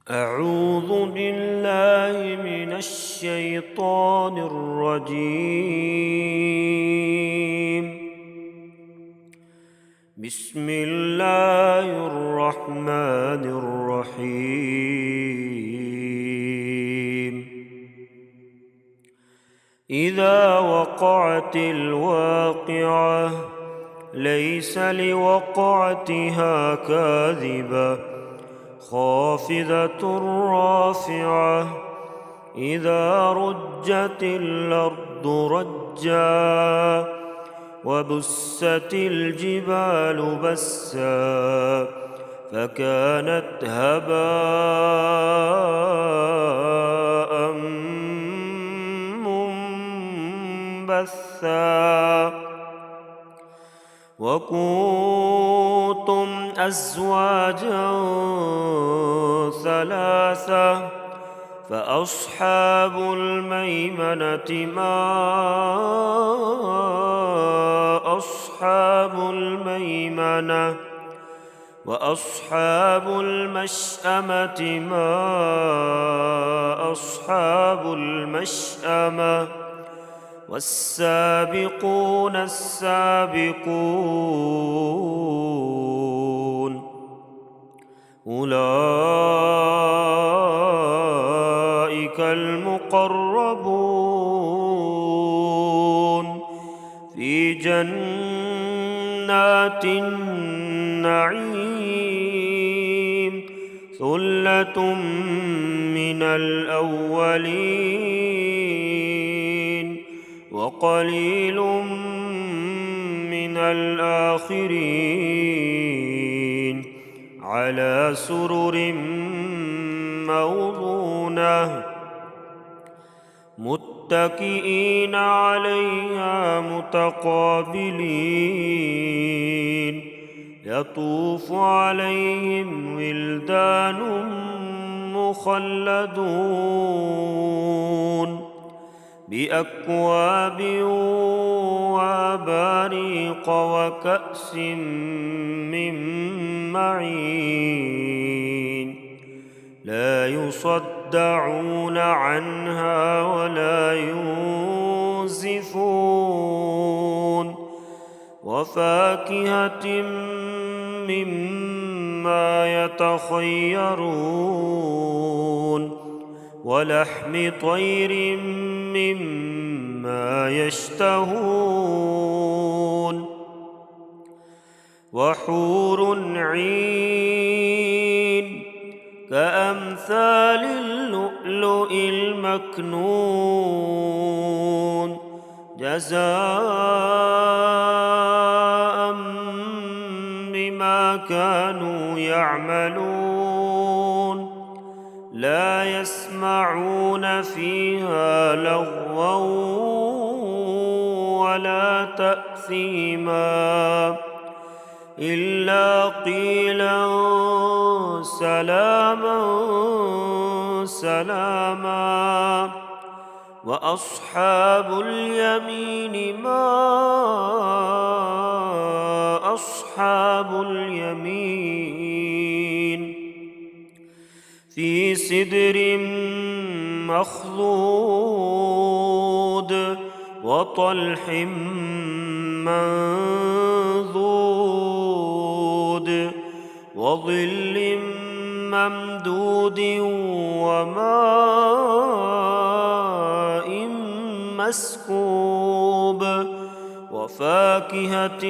أعوذ بالله من الشيطان الرجيم. بسم الله الرحمن الرحيم. إذا وقعت الواقعة ليس لوقعتها كاذبة خافضة رافعة إذا رجت الأرض رجا وبست الجبال بسا فكانت هباء منبثا وكنتم أزواجا ثلاثة فأصحاب الميمنة ما أصحاب الميمنة وأصحاب المشأمة ما أصحاب المشأمة والسابقون السابقون أولئك المقربون في جنات النعيم ثلة من الأولين وقليل من الآخرين على سرر موضونة متكئين عليها متقابلين يطوف عليهم ولدان مخلدون بأكواب وأباريق وكأس من معين لا يصدعون عنها ولا ينزفون وفاكهة مما يتخيرون ولحم طير مما يشتهون وحور عين كأمثال اللؤلؤ المكنون جزاء بما كانوا يعملون لا يسمعون فيها لغوا ولا تأثيما إلا قيلا سلاما سلاما وأصحاب اليمين ما أصحاب اليمين في سدر مخضود وطلح منضود وظل ممدود وماء مسكوب وفاكهة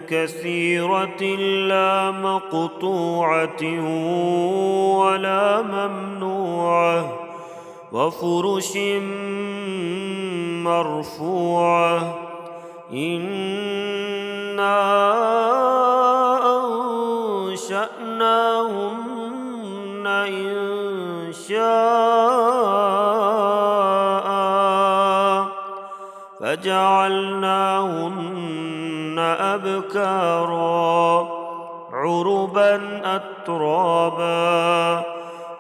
كثيرة لا مقطوعة ولا ممنوعة وفرش مرفوعة إنا أنشأناهن إنشاء فجعلناهن أبكارا عربا أترابا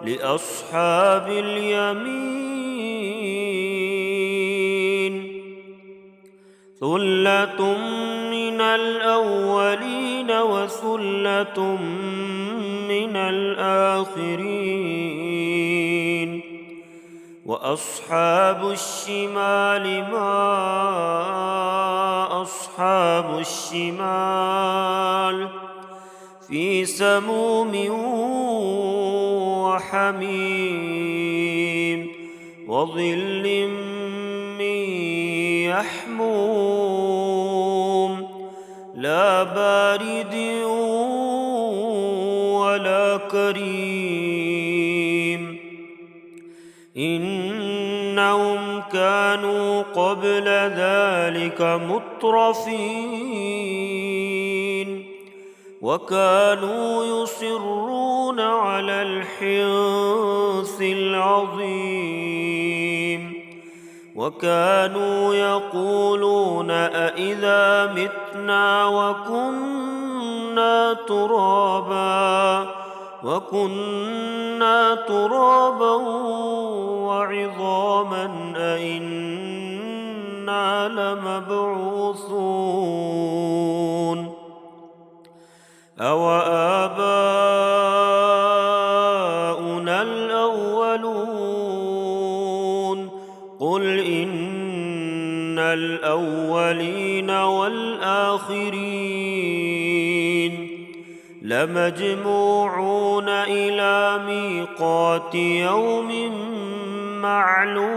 لأصحاب اليمين ثلة من الأولين وثلة من من الآخرين وأصحاب الشمال ما أصحاب الشمال في سموم وحميم وظل من يحموم لا بارد ولا كريم إنهم كانوا قبل ذلك مترفين وكانوا يصرون على الحنث العظيم وكانوا يقولون أإذا متنا وكنا ترابا وعظاما أإنا لمبعوثون أوآباؤنا الأولون قل إن الأولين والآخرين لمجموعون إلى ميقات يوم معلوم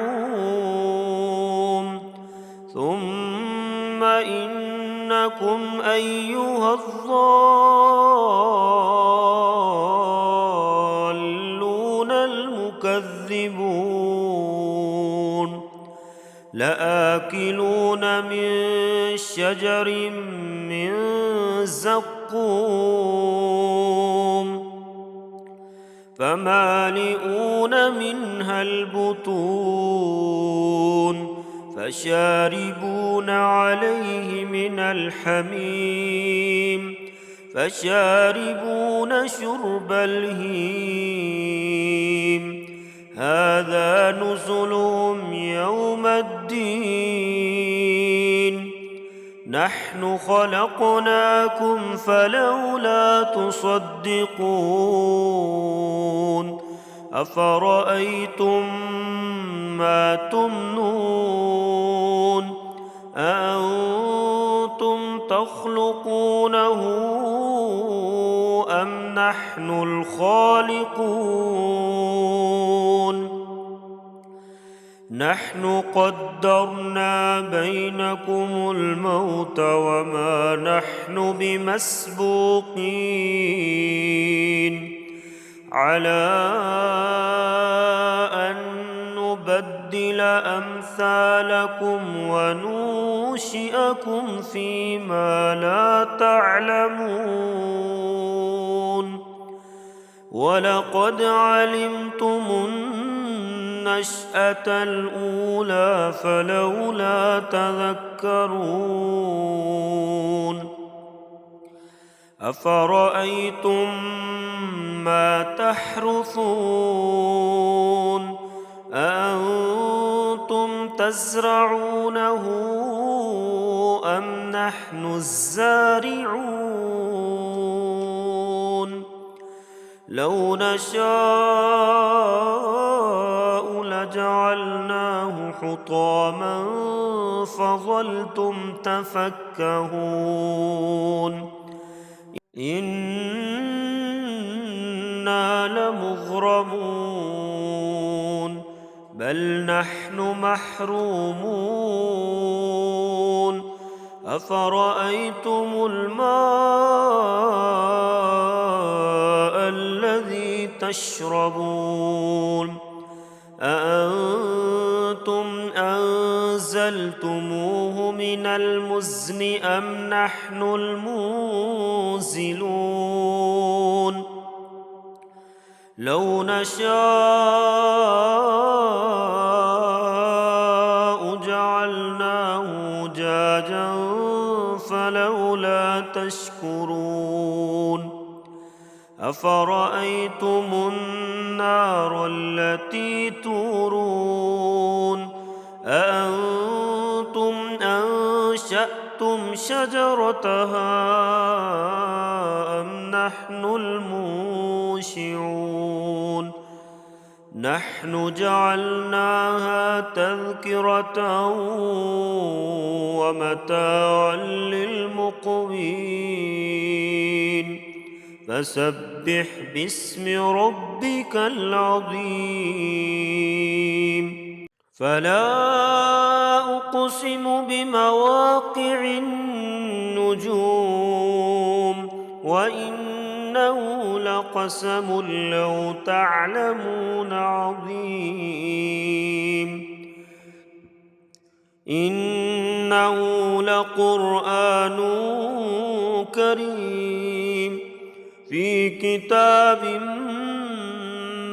ثم إنكم أيها الضالون المكذبون لآكلون من شجر من زقوم فمالئون منها البطون فشاربون عليه من الحميم فشاربون شرب الهيم هذا نزلهم يوم الدين نحن خلقناكم فلولا تصدقون أفرأيتم ما تمنون أأنتم تخلقونه أم نحن الخالقون نحن قدرنا بينكم الموت وما نحن بمسبوقين على أن نبدل أمثالكم وننشئكم فيما لا تعلمون ولقد علمتم النشأة الأولى فلولا تذكرون أفرأيتم ما تحرثون أأنتم تزرعونه أم نحن الزارعون لو نشاء لجعلناه حطاما فظلتم تفكهون إنا لمغرمون بل نحن محرومون أفرأيتم الماء الذي تشربون أأنتم أنزلتموه من المزن أم نحن المنزلون لو نشاء جعلناه أجاجا فلولا تشكرون أفرأيتم النار التي تورون أأنتم أنشأتم شجرتها أم نحن المنشئون خاشعون نحن جعلناها تذكرة ومتاعا للمقوين فسبح باسم ربك العظيم فلا أقسم بمواقع النجوم وإنه لقسم لو تعلمون عظيم إنه لقرآن كريم في كتاب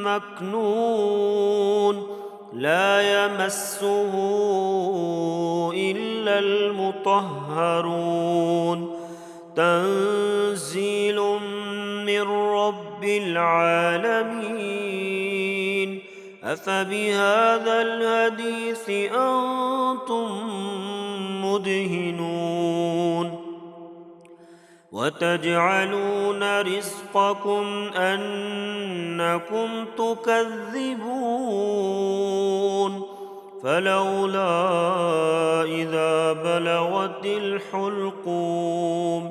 مكنون لا يمسه إلا المطهرون تنزيل من رب العالمين أفبهذا الحديث أنتم مدهنون وتجعلون رزقكم أنكم تكذبون فلولا إذا بلغت الحلقوم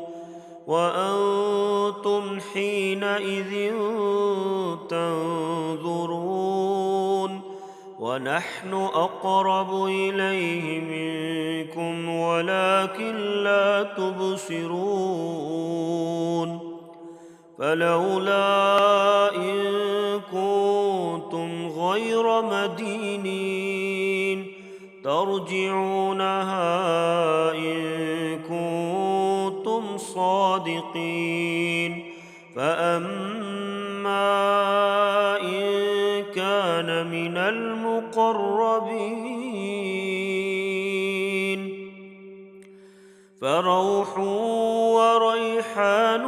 وأنتم حينئذ تنظرون ونحن أقرب إليه منكم ولكن لا تبصرون فلولا إن كنتم غير مدينين ترجعونها إن كنتم صادقين فأما إن كان من المقربين فروح وريحان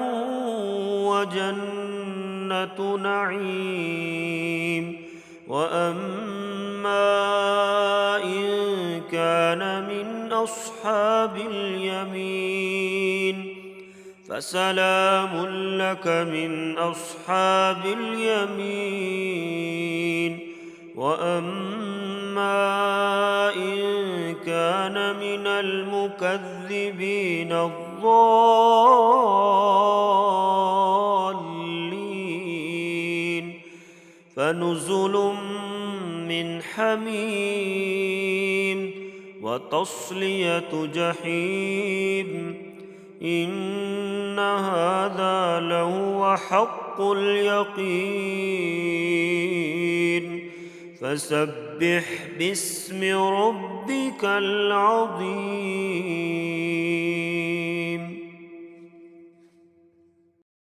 وجنة نعيم وأما إن كان من أصحاب اليمين فسلام لك من أصحاب اليمين وأما إن كان من المكذبين الضالين فنزل من حميم وتصلية جحيم إن هذا لهو حق اليقين فسبح باسم ربك العظيم